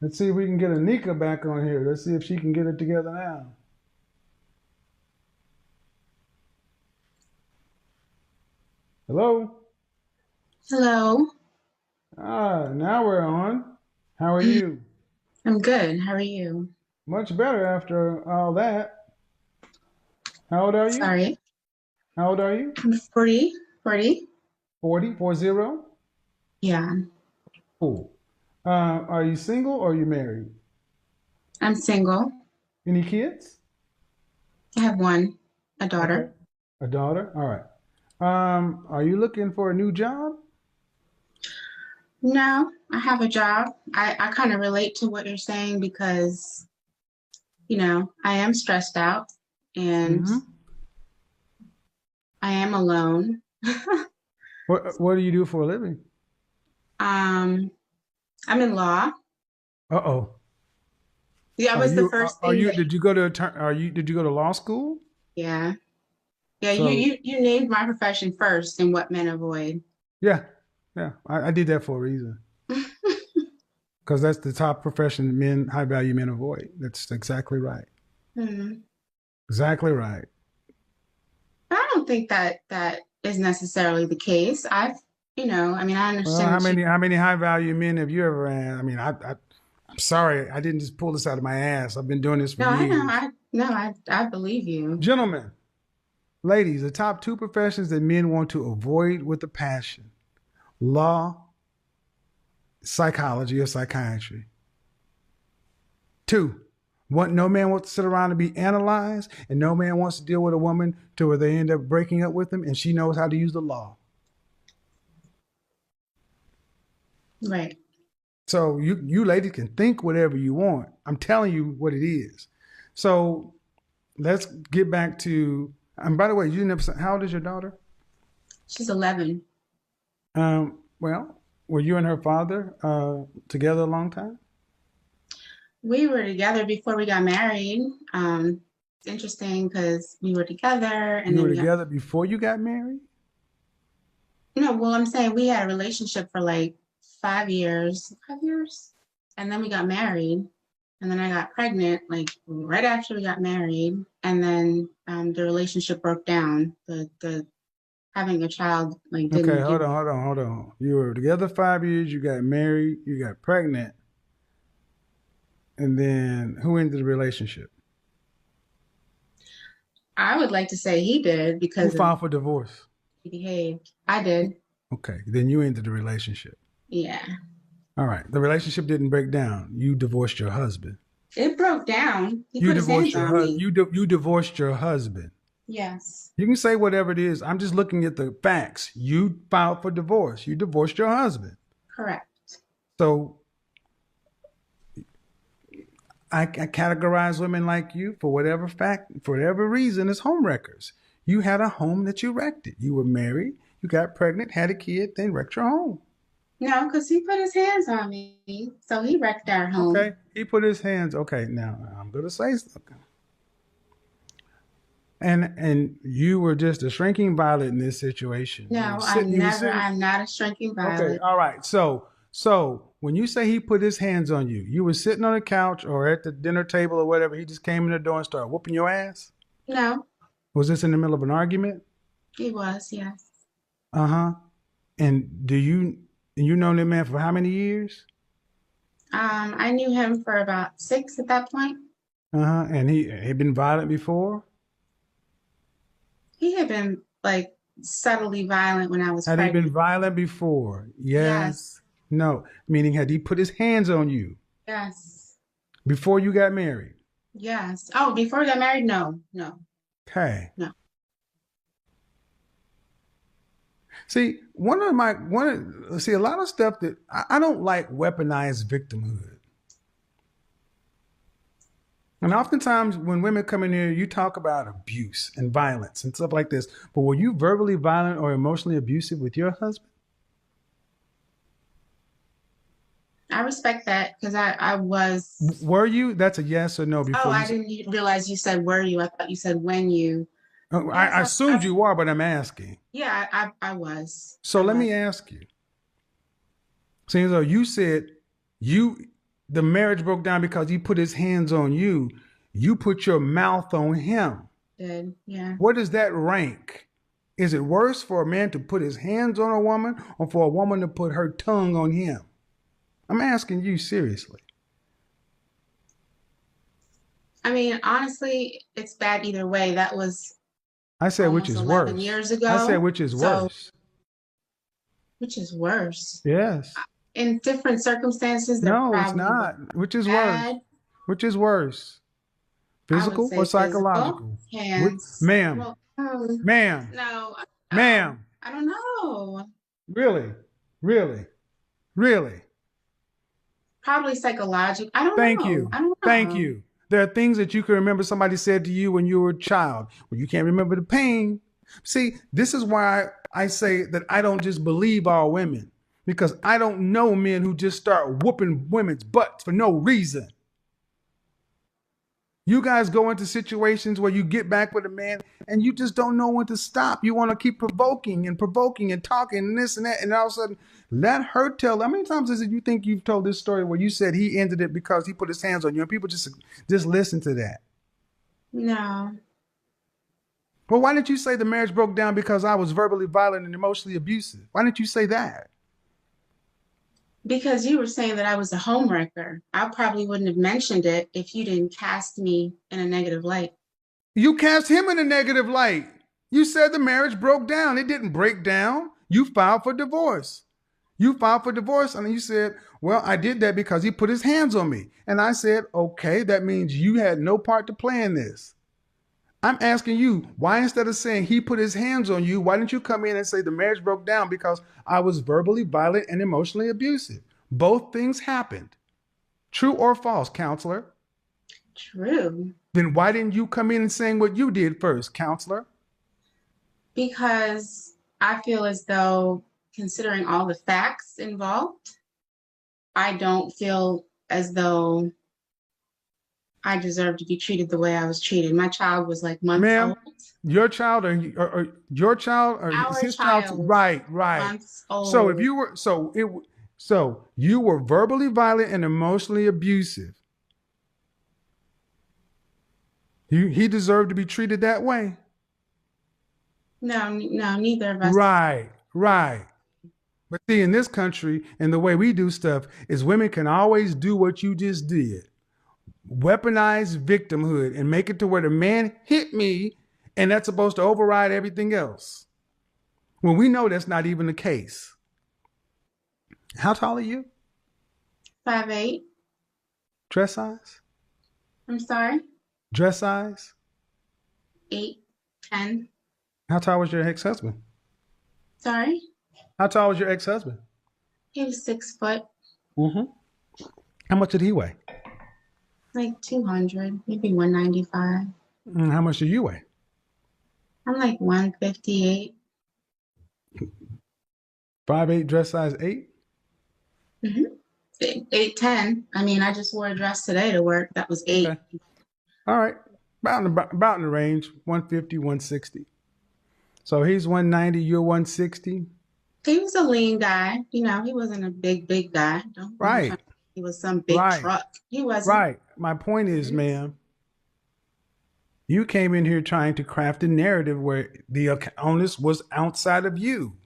Let's see if we can get Anika back on here. Let's see if she can get it together now. Hello? Hello. Ah, now we're on. How are you? I'm good. How are you? Much better after all that. How old are you? Sorry. How old are you? I'm 40. 40? 40, 40? Yeah. Cool. Are you single or are you married? I'm single. Any kids? I have one, a Okay. daughter. A daughter? All right. Are you looking for a new job? No, I have a job. I kind of relate to what you're saying because, I am stressed out and Mm-hmm. I am alone. What do you do for a living? um, I'm in law. Uh-oh. Yeah, that Are was the you first are thing you that, did you go to did you go to law school? yeah. Yeah, you, So you, you named my profession first and what men avoid. yeah, yeah. I did that for a reason. Because that's the top profession men, high value men avoid. That's exactly right. Hmm. Exactly right. I don't think that is necessarily the case. I mean, I Well, understand that you. how many high value men have you ever had? I mean, I'm sorry, I didn't just pull this out of my ass. I've been doing this for No, I know. years. I believe you. Gentlemen, ladies, the top two professions that men want to avoid with a passion: law, psychology, or psychiatry. Two, no man wants to sit around and be analyzed, and no man wants to deal with a woman to where they end up breaking up with them, and she knows how to use the law. Right. So you ladies can think whatever you want. I'm telling you what it is. So let's get back to. And by the way, you never. How old is your daughter? She's 11. Well, were you and her father together a long time? We were together before we got married. It's interesting because we were together and You then were we got. together before you got married. No, well, I'm saying we had a relationship for like 5 years, 5 years, and then we got married. And then I got pregnant, like right after we got married, and then the relationship broke down. The having a child like Okay, didn't give. hold on. You were together 5 years. You got married. You got pregnant, and then who ended the relationship? I would like to say he did Who because of filed for divorce? he behaved. I did. Okay, then you ended the relationship. Yeah. All right. The relationship didn't break down. You divorced your husband. It broke down. He put his hands on me. You divorced your husband. Yes. You can say whatever it is. I'm just looking at the facts. You filed for divorce. You divorced your husband. Correct. So I categorize women like you for whatever fact, for whatever reason, as home wreckers. You had a home that you wrecked it. You were married, you got pregnant, had a kid, then wrecked your home. No, because he put his hands on me. So he wrecked our home. Okay. He put his hands. Okay. Now I'm gonna say something. And you were just a shrinking violet in this situation. No, You were sitting. I'm not a shrinking Okay, violet. all right. So when you say he put his hands on you, you were sitting on the couch or at the dinner table or whatever. He just came in the door and started whooping your ass. No, Was this in the middle of an argument? he was, yes. Uh huh. And you know that man for how many years? I knew him for about 6 at that point. Uh huh. And he had been violent before. He had been like subtly violent when I was Had he been pregnant. violent before? Yes, Yes. No. Meaning, had he put his hands on you yes, before you got married? yes. Oh, before we got married? No, no, Okay. no. See, a lot of stuff that I don't like weaponized victimhood. And oftentimes when women come in here, you talk about abuse and violence and stuff like this. But were you verbally violent or emotionally abusive with your husband? I respect that because I was. Were you? That's a yes or no Oh, before you I say. didn't realize you said were you. I thought you said when you. Yes, I assumed you are, but I'm asking. yeah, I was. So I let was. me ask you. Seeing as though you said you the marriage broke down because he put his hands on you. You put your mouth on him. Did, yeah. What does that rank? Is it worse for a man to put his hands on a woman or for a woman to put her tongue on him? I'm asking you seriously. I mean, honestly, it's bad either way. That was I said which almost is 11 worse. years ago. I said which is worse. Which is worse? Yes. In different circumstances, they're No, it's probably not. Which is bad. worse? Which is worse? I would Physical say or physical, psychological? hands. Ma'am, Well, ma'am, no, ma'am. I don't know. Really? Really? Really? Probably psychological. I don't Thank know. you. I don't Thank know. you. There are things that you can remember somebody said to you when you were a child, when you can't remember the pain. See, this is why I say that I don't just believe all women, because I don't know men who just start whooping women's butts for no reason. You guys go into situations where you get back with a man and you just don't know when to stop. You want to keep provoking and talking and this and that. And all of a sudden, let her tell. How many times is it you think you've told this story where you said he ended it because he put his hands on you and people just listen to that? No. Well, why didn't you say the marriage broke down because I was verbally violent and emotionally abusive? Why didn't you say that? Because you were saying that I was a homewrecker. I probably wouldn't have mentioned it if you didn't cast me in a negative light. You cast him in a negative light. You said the marriage broke down. It didn't break down. You filed for divorce. You filed for divorce and you said, well, I did that because he put his hands on me. And I said, okay, that means you had no part to play in this. I'm asking you, why instead of saying he put his hands on you, why didn't you come in and say the marriage broke down because I was verbally violent and emotionally abusive? Both things happened. True or false, counselor? True. Then why didn't you come in and saying what you did first, counselor? Because I feel as though, considering all the facts involved, I don't feel as though I deserve to be treated the way I was treated. My child was like months Ma'am, old. your child or your child or Our his child, right. months So if old. you were so you were verbally violent and emotionally abusive. He deserved to be treated that way. No, neither of us. Right. But see, in this country and the way we do stuff is women can always do what you just did. Weaponize victimhood and make it to where the man hit me and that's supposed to override everything else. When we know that's not even the case. How tall are you? 5'8". Dress size? I'm sorry. Dress size? 8'10". How tall was your ex-husband? Sorry. How tall was your ex-husband? He was 6 foot. Mm-hmm. How much did he weigh? Like 200, maybe 195. And how much do you weigh? I'm like 158. 5'8", dress size 8? Mm-hmm. 8'10". I mean, I just wore a dress today to work. That was 8. Okay. All right. About in the range, 150, 160. So he's 190, you're 160. He was a lean guy. You know, he wasn't a big guy. Right. He was some big truck. He wasn't. Right. My point is, ma'am, you came in here trying to craft a narrative where the onus was outside of you.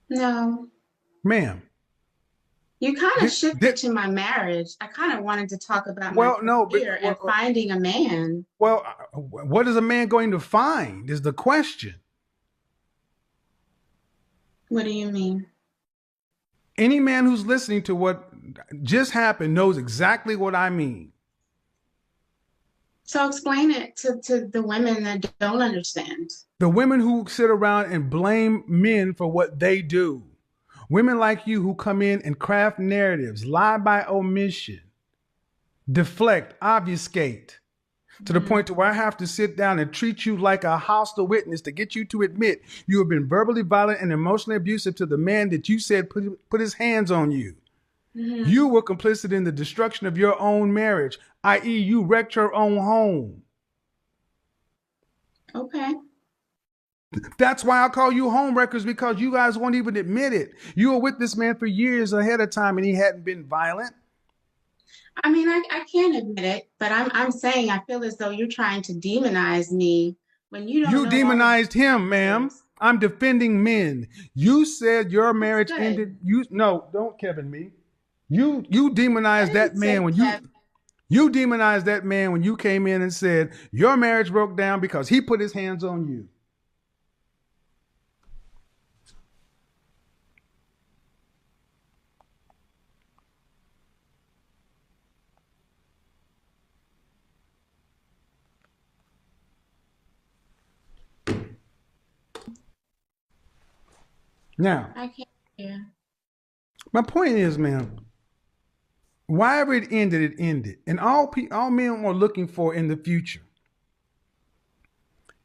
No. Ma'am. You kind of shifted to my marriage. I kind of wanted to talk about my career and finding a man. Well, what is a man going to find is the question. What do you mean? Any man who's listening to what just happened knows exactly what I mean. So explain it to the women that don't understand. The women who sit around and blame men for what they do. Women like you who come in and craft narratives, lie by omission, deflect, obfuscate, to the point to where I have to sit down and treat you like a hostile witness to get you to admit you have been verbally violent and emotionally abusive to the man that you said put his hands on you. Mm-hmm. You were complicit in the destruction of your own marriage, i.e. you wrecked your own home. Okay. That's why I call you home wreckers, because you guys won't even admit it. You were with this man for years ahead of time and he hadn't been violent. I mean, I can't admit it, but I'm saying I feel as though you're trying to demonize me when you don't You know all of the demonized him, ma'am. factors. I'm defending men. You said your That's marriage good. ended. You no, don't Kevin me. You I demonized that didn't man say when Kev. you demonized that man when you came in and said your marriage broke down because he put his hands on you. Now, I can't hear. my point is, ma'am, wherever it ended, it ended. And all men are looking for in the future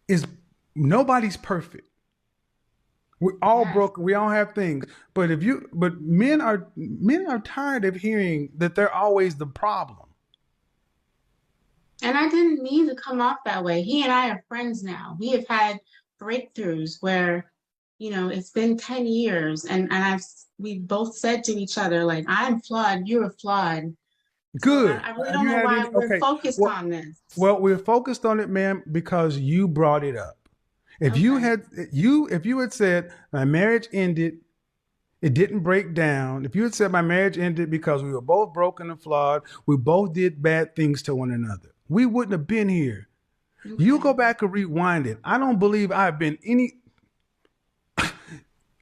is nobody's perfect. We're all Yes. broken. We all have things. But men are tired of hearing that they're always the problem. And I didn't mean to come off that way. He and I are friends now. We have had breakthroughs where, it's been 10 years and we both said to each other, like, I'm flawed, you're flawed. So Good. I really Have don't you know had why any? we're Okay. focused Well, on this. well, we're focused on it, ma'am, because you brought it up. Okay. If you had said my marriage ended, it didn't break down. If you had said my marriage ended because we were both broken and flawed, we both did bad things to one another, we wouldn't have been here. You go Okay. back and rewind it. I don't believe I've been any.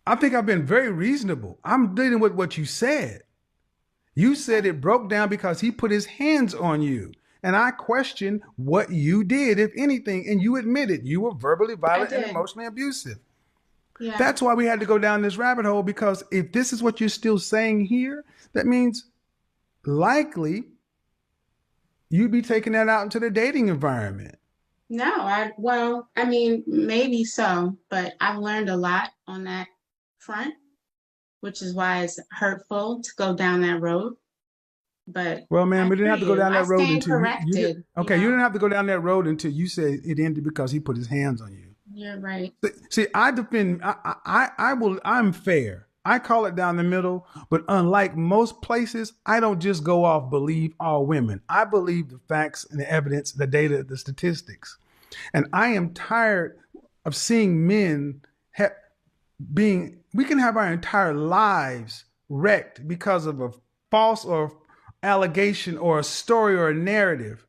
I think I've been very reasonable. I'm dealing with what you said. You said Okay. it broke down because he put his hands on you. And I question what you did, if anything, and you admitted you were verbally I violent and did. emotionally abusive. Yeah. That's why we had to go down this rabbit hole, because if this is what you're still saying here, that means likely you'd be taking that out into the dating environment. No, well, I mean, maybe so, but I've learned a lot on that front, which is why it's hurtful to go down that road. But Well, man, I we didn't hear have to go you. down I that road stand until you did. corrected, Okay, you didn't have to go down that road until you said it ended because he put his hands on you. You're right. See, I defend. I will. I'm fair. I call it down the middle. But unlike most places, I don't just go off believe all women. I believe the facts and the evidence, the data, the statistics. And I am tired of seeing men being. We can have our entire lives wrecked because of a false or allegation or a story or a narrative.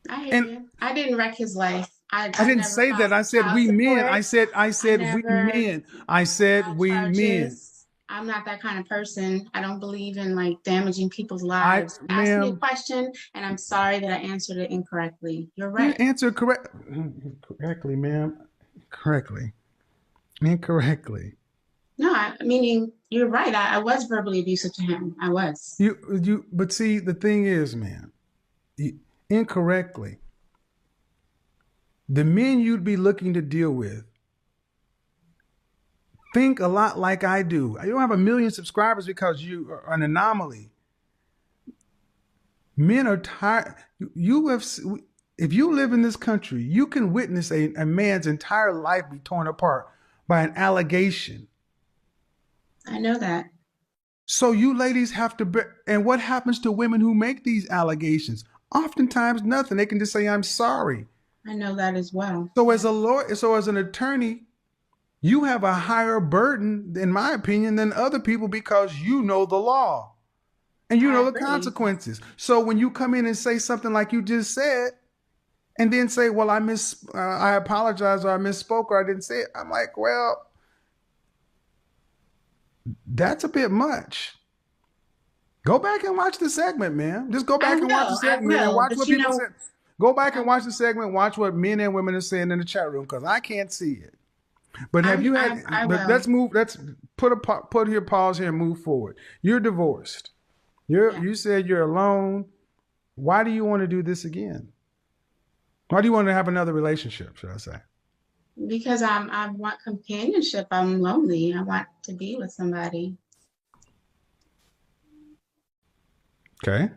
I hear And you. I didn't wreck his life. I I didn't never say that. filed I for said child we men. support. I I said we never men. I said filed we men. charges. I'm not that kind of person. I don't believe in like damaging people's I, lives. Ask me a ma'am, question, and I'm sorry that I answered it incorrectly. You're you right. answered correctly, ma'am. Correctly, incorrectly. No, meaning you're right. I was verbally abusive to him. I was. But see, the thing is, man, incorrectly. The men you'd be looking to deal with think a lot like I do. You don't have 1 million subscribers because you are an anomaly. Men are tired. You have, if you live in this country, you can witness a man's entire life be torn apart by an allegation. I know that. So you ladies have to. And what happens to women who make these allegations? Oftentimes, nothing. They can just say, "I'm sorry." I know that as well. So as a Yes. lawyer, so as an attorney, you have a higher burden, in my opinion, than other people because you know the law and you I know the agree. consequences. So when you come in and say something like you just said, and then say, "Well, I apologize, or I misspoke, or I didn't say it," I'm like, well, that's a bit much. Go back and watch the segment, man. Just go back and watch the I segment and will. watch But what people said. Go back and I'm, watch the segment. Watch what men and women are saying in the chat room, because I can't see it. But have you had? I But will. let's move. Let's put here pause here and move forward. You're divorced. Yeah. You said you're alone. Why do you want to do this again? Why do you want to have another relationship? Should I say? Because I want companionship. I'm lonely. I want to be with somebody. Okay.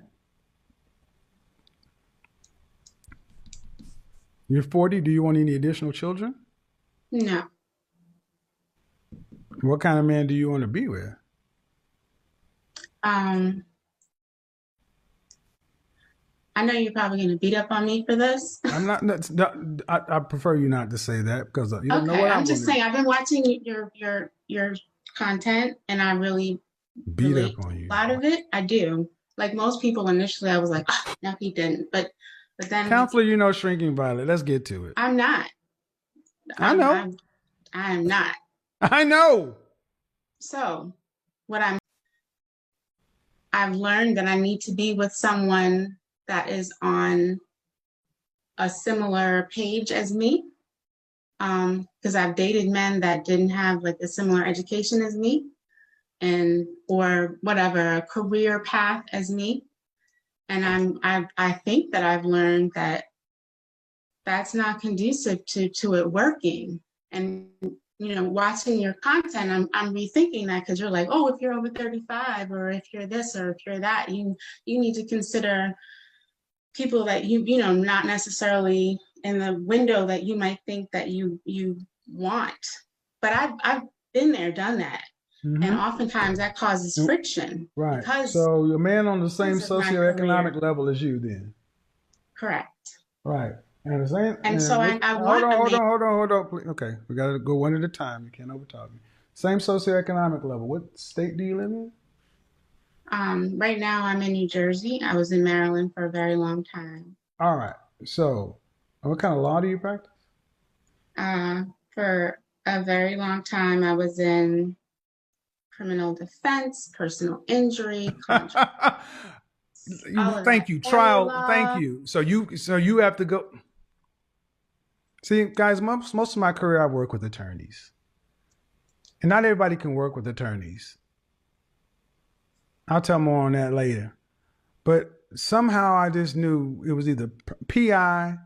You're 40. Do you want any additional children? No. What kind of man do you want to be with? Um, I know you're probably going to beat up on me for this. I'm not. I prefer you not to say that because you don't know Okay, what I'm I'm just going to saying I've been watching your content and I really beat up relate to on a you. lot of it. I do. Like most people initially I was like, oh, no, he didn't. But then Counselor, you know, shrinking violet. Let's get to it. I'm not. I I'm know. I'm I am not. I know. So what I've learned that I need to be with someone that is on a similar page as me. Because I've dated men that didn't have like a similar education as me and or whatever, a career path as me. And I think that I've learned that that's not conducive to it working. And watching your content, I'm rethinking that because you're like, oh, if you're over 35 or if you're this or if you're that, you need to consider people that not necessarily in the window that you might think that you want. But I've been there, done that. And Mm-hmm. oftentimes that causes friction Right. because So you're a man on the same of my career. socioeconomic level as you, then. Correct. Right. And the same. And so I Hold want on. a Hold man. on. Hold on. Hold on. Please. Okay, we got to go one at a time. You can't overtalk me. Same socioeconomic level. What state do you live in? Right now I'm in New Jersey. I was in Maryland for a very long time. All right. So, what kind of law do you practice? For a very long time, I was in criminal defense, personal injury, contract, all of that. Thank you. Family Trial. Thank law. you. So you have to go. See, guys, most of my career I work with attorneys, and not everybody can work with attorneys. I'll tell more on that later. But somehow I just knew it was either PI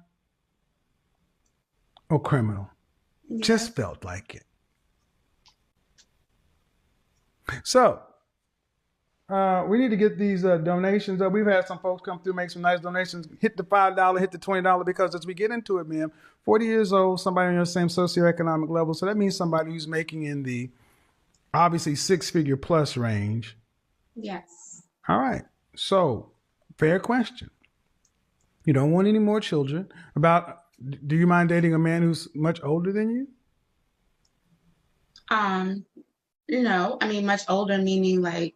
or criminal. Yeah. Just felt like it. So we need to get these donations up. We've had some folks come through, make some nice donations. Hit the $5, hit the $20, because as we get into it, man, 40 years old, somebody on your same socioeconomic level. So that means somebody who's making in the obviously 6-figure plus range. Yes. All right. So fair question. You don't want any more children. Do you mind dating a man who's much older than you? No, I mean much older, meaning like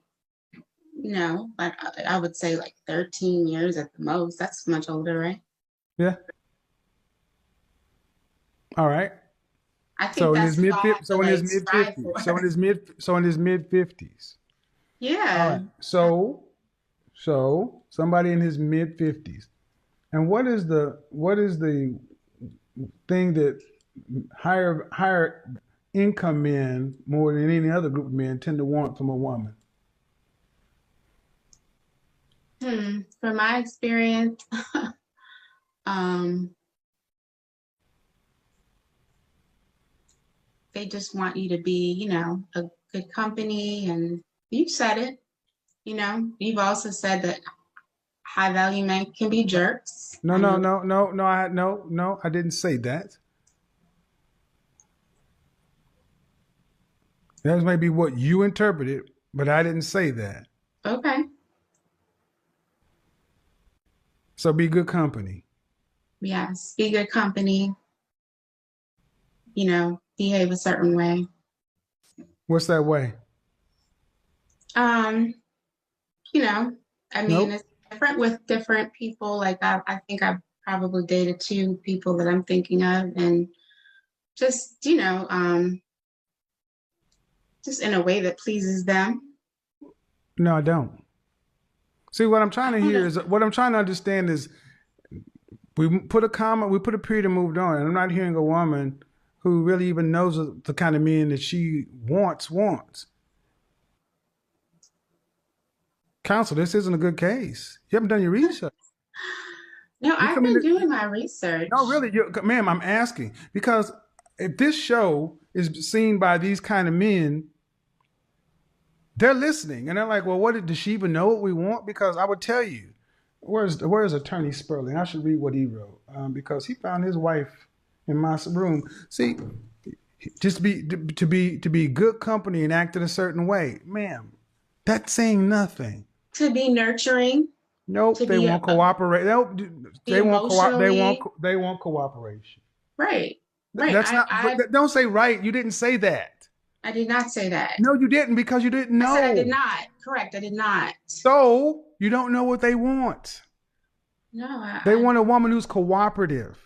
no, like I would say like 13 years at the most. That's much older, right? Yeah. All right. I think So in that's his mid what I have to like strive 50s. for. So in his mid 50s. All Yeah. right. So somebody in his mid 50s. And what is the thing that higher income men more than any other group of men tend to want from a woman? From my experience, they just want you to be, a good company. And you said it, you've also said that high value men can be jerks. No, I no, know. no, I didn't say that. That may be what you interpreted, but I didn't say that. Okay. So be good company. Yes. Be good company, behave a certain way. What's that way? Um, I mean, Nope. it's different with different people. Like I think I've probably dated 2 people that I'm thinking of, and just, just in a way that pleases them. No, I don't. See, what I'm trying to I don't hear know. is what I'm trying to understand is we put a comma, we put a period and moved on. And I'm not hearing a woman who really even knows the kind of men that she wants. Counsel, this isn't a good case. You haven't done your research. No, You I've come been in. doing my No, research. really, ma'am, I'm asking because if this show is seen by these kind of men, they're listening and they're like, well, does she even know what we want? Because I would tell you, where's Attorney Sperling? I should read what he wrote because he found his wife in my room. See, just to be good company and act in a certain way, ma'am. That's saying nothing. To be nurturing, Nope, to they be won't cooperate. Nope, be they emotionally want cooperation. right. Right. That's not. But don't say right. You didn't say that. I did not say that. No, you didn't because you didn't I said I know. did not. Correct. I did not. So you don't know what they want. No, They want a woman who's cooperative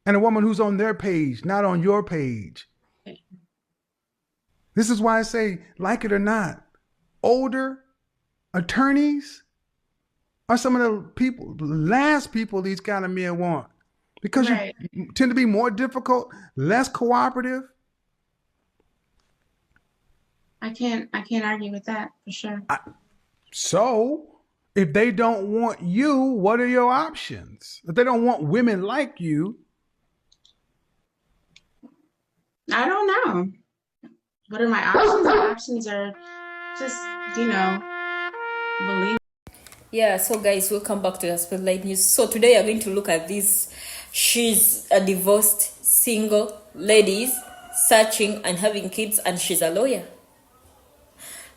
and a woman who's on their page, not on your page. This is why I say, like it or not, older attorneys are some of the last people these kind of men want, because right. you tend to be more difficult, less cooperative. I can't argue with that for sure. So if they don't want you, what are your options? If they don't want women like you, I don't know. What are my options? My options are just, believe. Yeah, so guys, welcome back to the Spotlight News. So today I'm going to look at this. She's a divorced single lady searching and having kids, and she's a lawyer.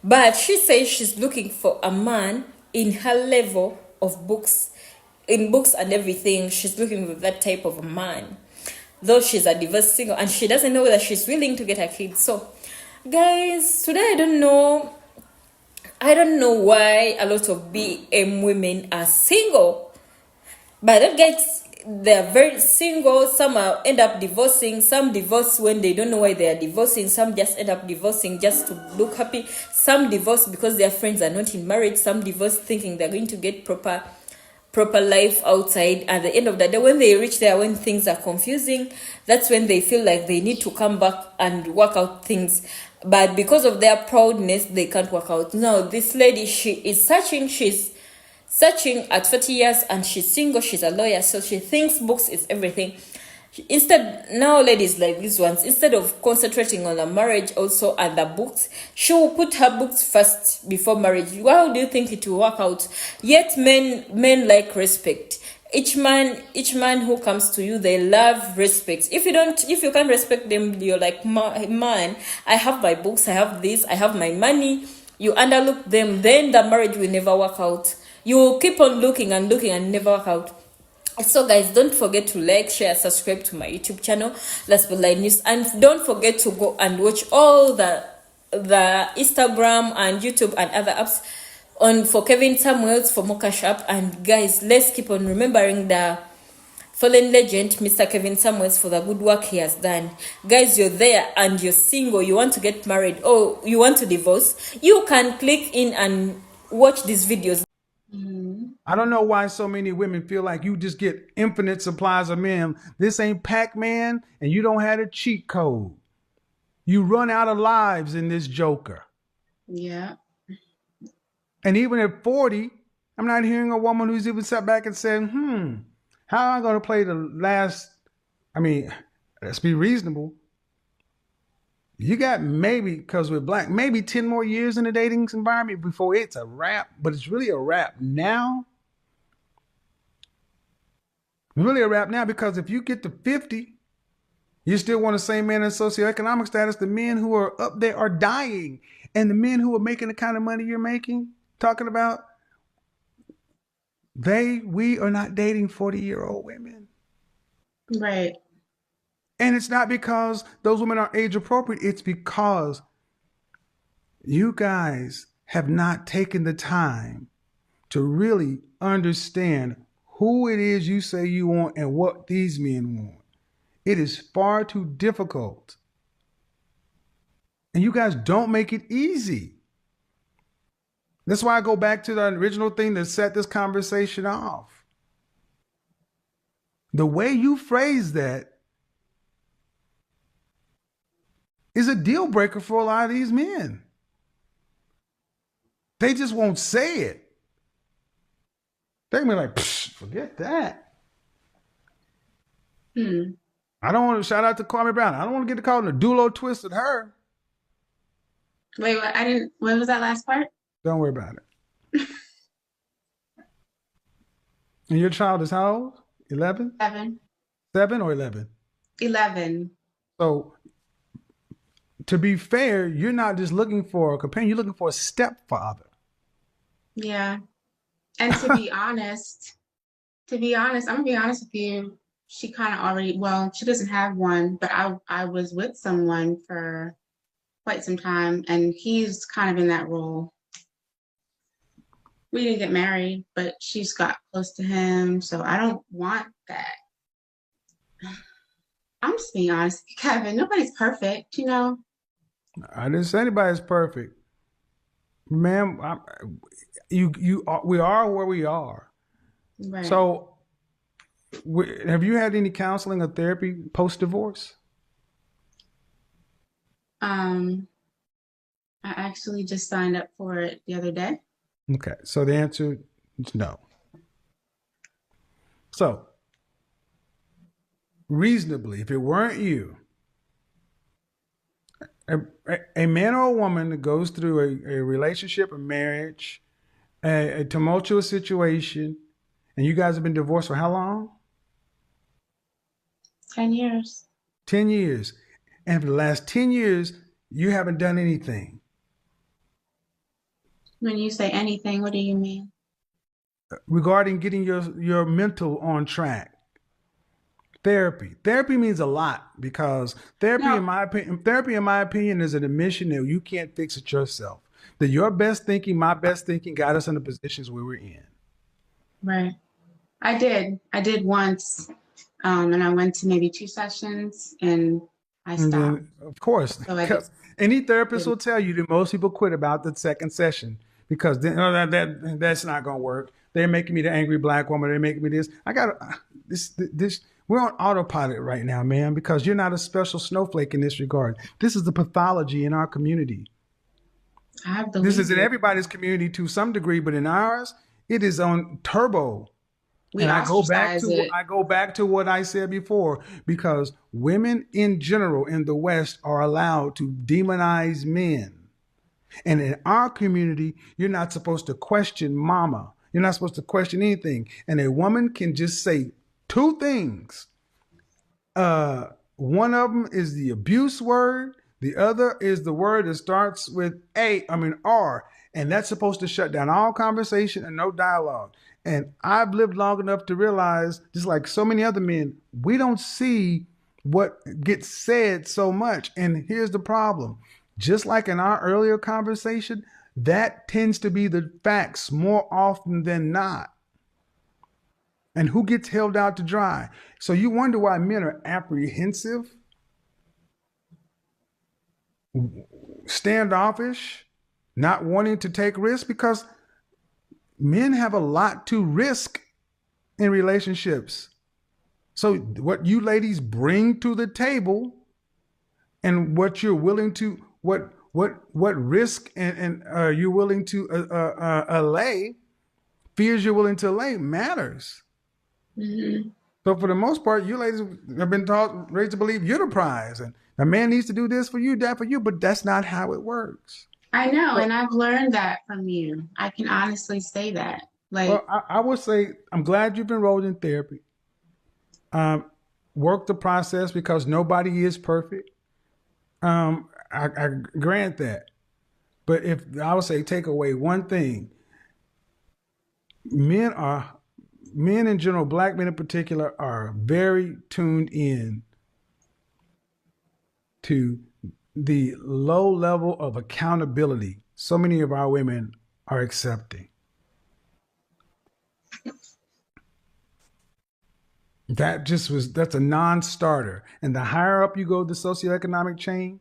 But she says she's looking for a man in her level of books, in books and everything. She's looking for that type of a man, though she's a divorced single, and she doesn't know whether she's willing to get her kids. So guys, today I don't know why a lot of BM women are single, but that guys, they're very single. Some end up divorcing. Some divorce when they don't know why they are divorcing. Some just end up divorcing just to look happy. Some divorce because their friends are not in marriage. Some divorce thinking they're going to get proper life outside. At the end of the day, when they reach there, when things are confusing, that's when they feel like they need to come back and work out things. But because of their proudness, they can't work out. Now, this lady, she is searching. She's searching at 40 years, and she's single. She's a lawyer, so she thinks books is everything. Instead, now ladies like these ones, instead of concentrating on the marriage also and the books, she will put her books first before marriage. How do you think it will work out? Yet men like respect. Each man who comes to you, they love respect. If you can't respect them, you're like, man, I have my books, I have this, I have my money. You underlook them, then the marriage will never work out. You will keep on looking and never work out. So guys, don't forget to like, share, subscribe to my YouTube channel, The Spotlight News, and don't forget to go and watch all the Instagram and YouTube and other apps for Kevin Samuels, for Mocha Sharp. And guys, let's keep on remembering the fallen legend, Mr. Kevin Samuels, for the good work he has done. Guys, you're there and you're single, you want to get married, or you want to divorce, you can click in and watch these videos. I don't know why so many women feel like you just get infinite supplies of men. This ain't Pac-Man, and you don't have a cheat code. You run out of lives in this joker. Yeah. And even at 40, I'm not hearing a woman who's even sat back and said, how am I going to play the last? I mean, let's be reasonable. You got maybe, because we're black, maybe 10 more years in the dating environment before it's a wrap, but it's really a wrap now. Really a wrap now, because if you get to 50, you still want the same man in socioeconomic status. The men who are up there are dying. And the men who are making the kind of money you're making, talking about, we are not dating 40-year-old women. Right. And it's not because those women are age appropriate. It's because you guys have not taken the time to really understand who it is you say you want and what these men want. It is far too difficult. And you guys don't make it easy. That's why I go back to the original thing that set this conversation off. The way you phrase that is a deal breaker for a lot of these men. They just won't say it. They're gonna be like, forget that. I don't want to shout out to Kwame Brown. I don't want to get called a dulo twisted her. Wait, what was that last part? Don't worry about it. And your child is how old? 11? 7. 7 or 11? 11. So to be fair, you're not just looking for a companion, you're looking for a stepfather. Yeah. And to be honest, I'm gonna be honest with you. She kind of already, well, she doesn't have one, but I was with someone for quite some time, and he's kind of in that role. We didn't get married, but she's got close to him, so I don't want that. I'm just being honest, Kevin. Nobody's perfect, you know. I didn't say anybody's perfect, ma'am. We are where we are. Right. So, have you had any counseling or therapy post divorce? I actually just signed up for it the other day. Okay, so the answer is no. So, reasonably, if it weren't you, a man or a woman that goes through a relationship, a marriage, a tumultuous situation, and you guys have been divorced for how long? 10 years. 10 years. And for the last 10 years, you haven't done anything. When you say anything, what do you mean? Regarding getting your mental on track. Therapy means a lot, because therapy, No. in my opinion, is an admission that you can't fix it yourself. That your best thinking, my best thinking, got us in the positions where we're in. Right. I did once, and I went to maybe 2 sessions, and I And stopped. then, of course, So I just any therapist will tell you that most people quit about the second session, because then, oh, that's not going to work. They're making me the angry black woman. They're making me this. I got this. We're on autopilot right now, man, because you're not a special snowflake in this regard. This is the pathology in our community. I This believe is in it. everybody's community to some degree, but in ours, it is on turbo. We And ostracize it. I go back to what I said before, because women in general in the West are allowed to demonize men. And in our community, you're not supposed to question mama. You're not supposed to question anything. And a woman can just say 2 things. One of them is the abuse word. The other is the word that starts with R. And that's supposed to shut down all conversation and no dialogue. And I've lived long enough to realize, just like so many other men, we don't see what gets said so much. And here's the problem. Just like in our earlier conversation, that tends to be the facts more often than not. And who gets held out to dry? So you wonder why men are apprehensive, standoffish, not wanting to take risks, because men have a lot to risk in relationships. So what you ladies bring to the table, and what you're willing to, what risk and you're willing to allay, fears you're willing to allay, matters. Mm-hmm. So for the most part, you ladies have been raised to believe you're the prize, and a man needs to do this for you, that for you, but that's not how it works. I know, and I've learned that from you. I can honestly say that. Like, Well, I would say I'm glad you've enrolled in therapy. Work the process, because nobody is perfect. I grant that. But if I would say take away one thing, men in general, black men in particular, are very tuned in to the low level of accountability so many of our women are accepting. That's a non-starter. And the higher up you go the socioeconomic chain,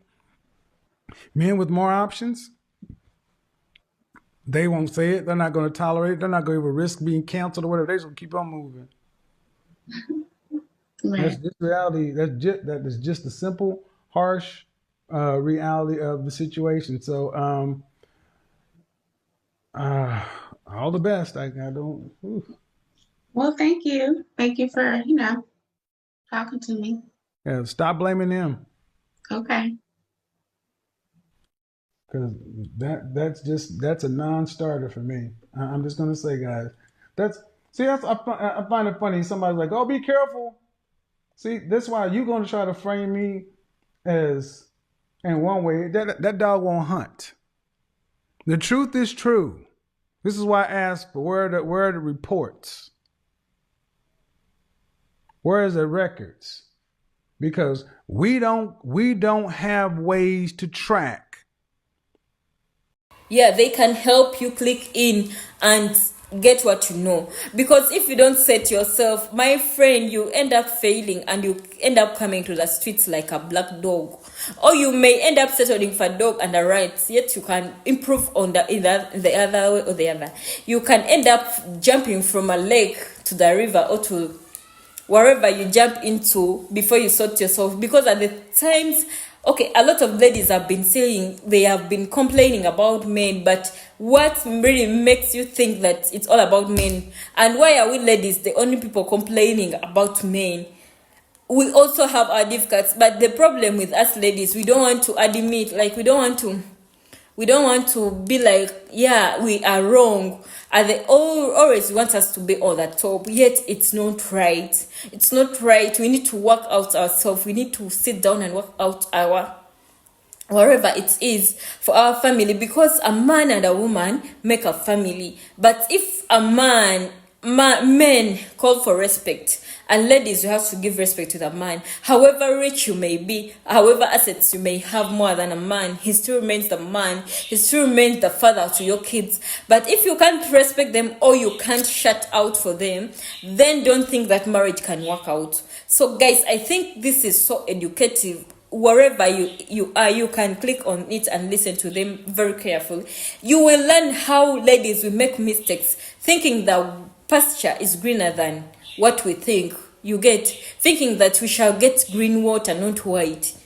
men with more options, they won't say it. They're not going to tolerate it. They're not going to even risk being canceled or whatever. They're just going to keep on moving. right. That's just reality. That is just the simple, harsh reality of the situation. So, all the best. I don't. Ooh. Well, thank you. Thank you for, talking to me. Yeah, stop blaming them, Okay. because that's a non-starter for me. I'm just gonna say, guys, I find it funny. Somebody's like, "Oh, be careful." See, that's why you're gonna try to frame me as And one way, that dog won't hunt. The truth is true. This is why I asked for where are the reports? Where is the records? Because we don't have ways to track. Yeah, they can help you click in and get what you know. Because if you don't set yourself, my friend, you end up failing and you end up coming to the streets like a black dog. Or you may end up settling for a dog and a rat, yet you can improve on the other way or the other. You can end up jumping from a lake to the river or to wherever you jump into before you sort yourself. Because at the times, okay, a lot of ladies have been saying they have been complaining about men, but what really makes you think that it's all about men? And why are we ladies the only people complaining about men? We also have our difficulties, but the problem with us ladies, we don't want to admit, like we don't want to be like, yeah, we are wrong. And they always want us to be on the top, yet it's not right. It's not right. We need to work out ourselves. We need to sit down and work out our wherever it is for our family, because a man and a woman make a family. But if a men call for respect, and ladies, you have to give respect to the man. However rich you may be, however assets you may have more than a man, he still remains the man. He still remains the father to your kids. But if you can't respect them or you can't shut out for them, then don't think that marriage can work out. So guys, I think this is so educative. Wherever you are, you can click on it and listen to them very carefully. You will learn how ladies will make mistakes, thinking that pasture is greener than what we think. You get thinking that we shall get green water, not white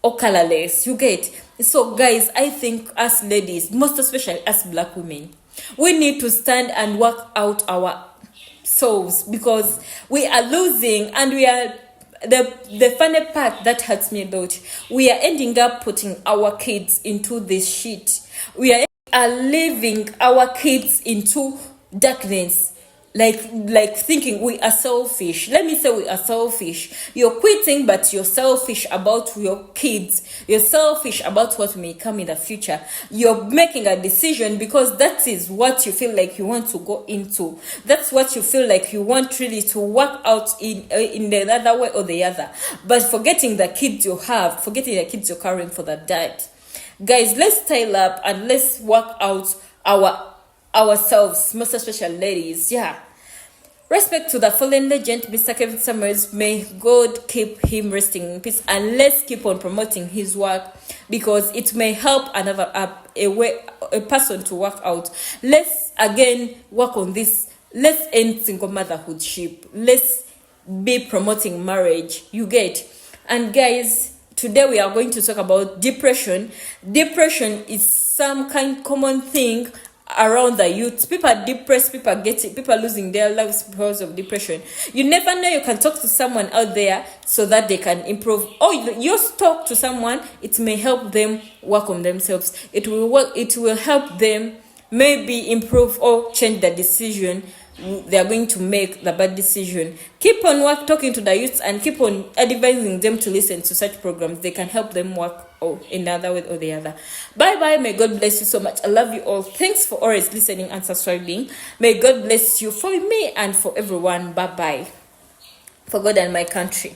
or colorless. You get. So guys, I think us ladies, most especially us black women, we need to stand and work out our souls, because we are losing, and we are the funny part that hurts me a lot, we are ending up putting our kids into this shit. We are leaving our kids into darkness, like thinking we are selfish. Let me say we are selfish. You're quitting, but you're selfish about your kids. You're selfish about what may come in the future. You're making a decision because that is what you feel like you want to go into. That's what you feel like you want really to work out in the other way or the other. But forgetting the kids you have, forgetting the kids you're carrying for the dad. Guys, let's style up and let's work out ourselves, most especially ladies. Yeah. Respect to the fallen legend, Mr. Kevin Summers. May God keep him resting in peace, and let's keep on promoting his work, because it may help another a person to work out. Let's again work on this. Let's end single motherhood ship. Let's be promoting marriage. You get. And guys, today we are going to talk about depression. Depression is some kind common thing around the youth. People are depressed, people are losing their lives because of depression. You never know, you can talk to someone out there so that they can improve. Or you talk to someone, it may help them work on themselves. It will help them maybe improve or change the decision they are going to make, the bad decision. Keep on talking to the youths and keep on advising them to listen to such programs. They can help them work in another way or the other. Bye bye. May God bless you so much. I love you all. Thanks for always listening and subscribing. May God bless you for me and for everyone. Bye bye. For God and my country.